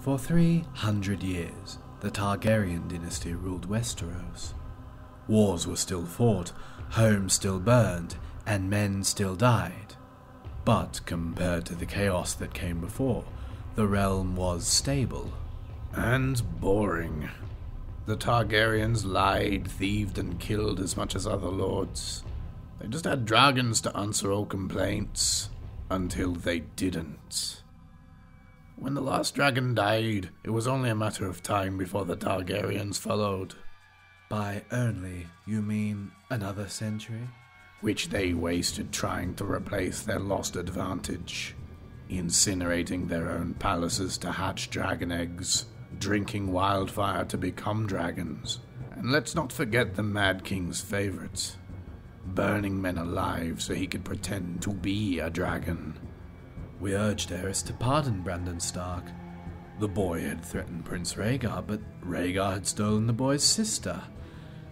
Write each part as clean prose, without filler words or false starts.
For 300 years, the Targaryen dynasty ruled Westeros. Wars were still fought, homes still burned, and men still died. But compared to the chaos that came before, the realm was stable. And boring. The Targaryens lied, thieved, and killed as much as other lords. They just had dragons to answer all complaints, until they didn't. When the last dragon died, it was only a matter of time before the Targaryens followed. By only, you mean another century? Which they wasted trying to replace their lost advantage, incinerating their own palaces to hatch dragon eggs, drinking wildfire to become dragons, and let's not forget the Mad King's favorite, burning men alive so he could pretend to be a dragon. We urged Aerys to pardon Brandon Stark. The boy had threatened Prince Rhaegar, but Rhaegar had stolen the boy's sister,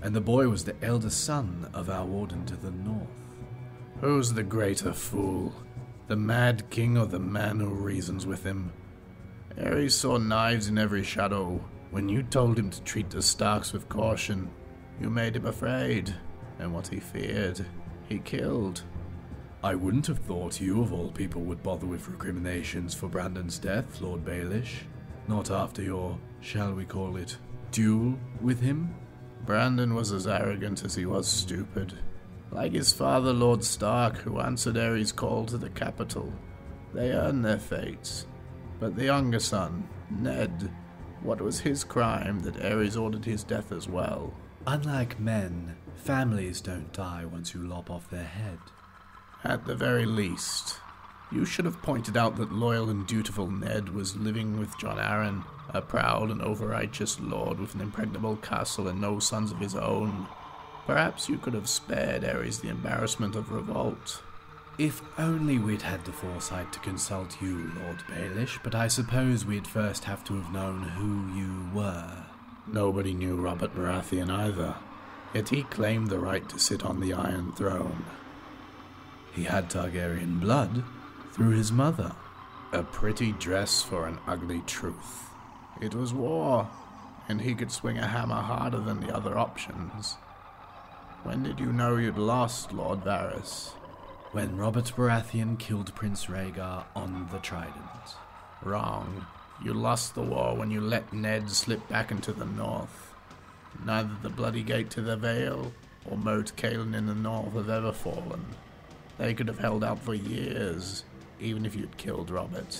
and the boy was the eldest son of our warden to the north. Who's the greater fool, the Mad King or the man who reasons with him? Aerys saw knives in every shadow. When you told him to treat the Starks with caution, you made him afraid, and what he feared, he killed. I wouldn't have thought you of all people would bother with recriminations for Brandon's death, Lord Baelish. Not after your, shall we call it, duel with him? Brandon was as arrogant as he was stupid. Like his father, Lord Stark, who answered Aerys' call to the capital. They earned their fates. But the younger son, Ned, what was his crime that Aerys ordered his death as well? Unlike men, families don't die once you lop off their head. At the very least, you should have pointed out that loyal and dutiful Ned was living with Jon Arryn, a proud and over-righteous lord with an impregnable castle and no sons of his own. Perhaps you could have spared Aerys the embarrassment of revolt. If only we'd had the foresight to consult you, Lord Baelish, but I suppose we'd first have to have known who you were. Nobody knew Robert Baratheon either, yet he claimed the right to sit on the Iron Throne. He had Targaryen blood through his mother. A pretty dress for an ugly truth. It was war, and he could swing a hammer harder than the other options. When did you know you'd lost, Lord Varys? When Robert Baratheon killed Prince Rhaegar on the Trident. Wrong. You lost the war when you let Ned slip back into the north. Neither the Bloody Gate to the Vale or Moat Cailin in the north have ever fallen. They could have held out for years, even if you'd killed Robert.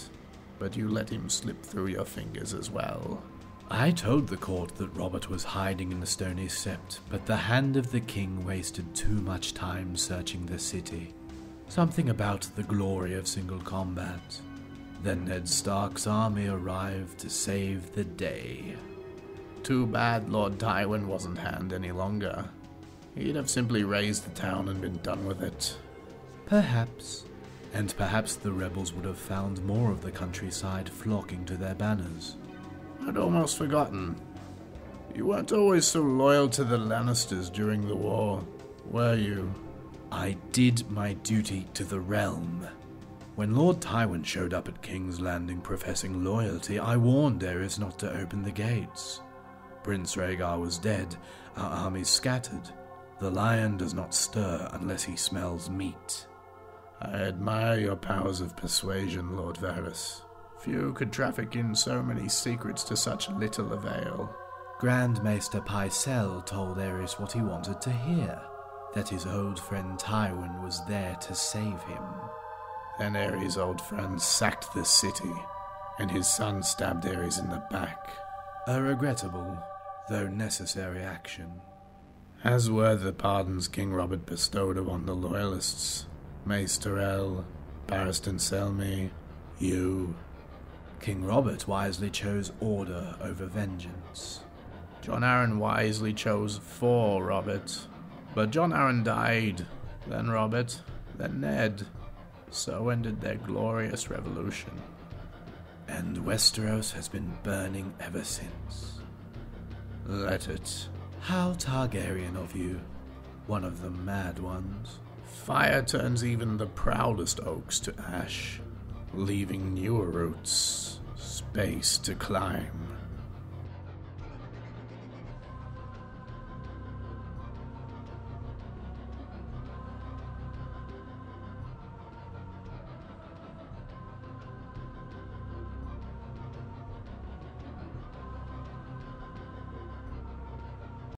But you let him slip through your fingers as well. I told the court that Robert was hiding in the Stony Sept, but the hand of the king wasted too much time searching the city. Something about the glory of single combat. Then Ned Stark's army arrived to save the day. Too bad Lord Tywin wasn't hand any longer. He'd have simply razed the town and been done with it. Perhaps. And perhaps the rebels would have found more of the countryside flocking to their banners. I'd almost forgotten. You weren't always so loyal to the Lannisters during the war, were you? I did my duty to the realm. When Lord Tywin showed up at King's Landing professing loyalty, I warned Aerys not to open the gates. Prince Rhaegar was dead, our armies scattered. The lion does not stir unless he smells meat. I admire your powers of persuasion, Lord Varys. Few could traffic in so many secrets to such little avail. Grand Maester Pycelle told Aerys what he wanted to hear, that his old friend Tywin was there to save him. Then Aerys' old friend sacked the city, and his son stabbed Aerys in the back. A regrettable, though necessary action. As were the pardons King Robert bestowed upon the Loyalists. Mace Tyrell, Barristan Selmy, you. King Robert wisely chose order over vengeance. Jon Arryn wisely chose for Robert. But Jon Arryn died, then Robert, then Ned. So ended their glorious revolution. And Westeros has been burning ever since. Let it. How Targaryen of you, one of the mad ones. Fire turns even the proudest oaks to ash, leaving newer roots base to climb.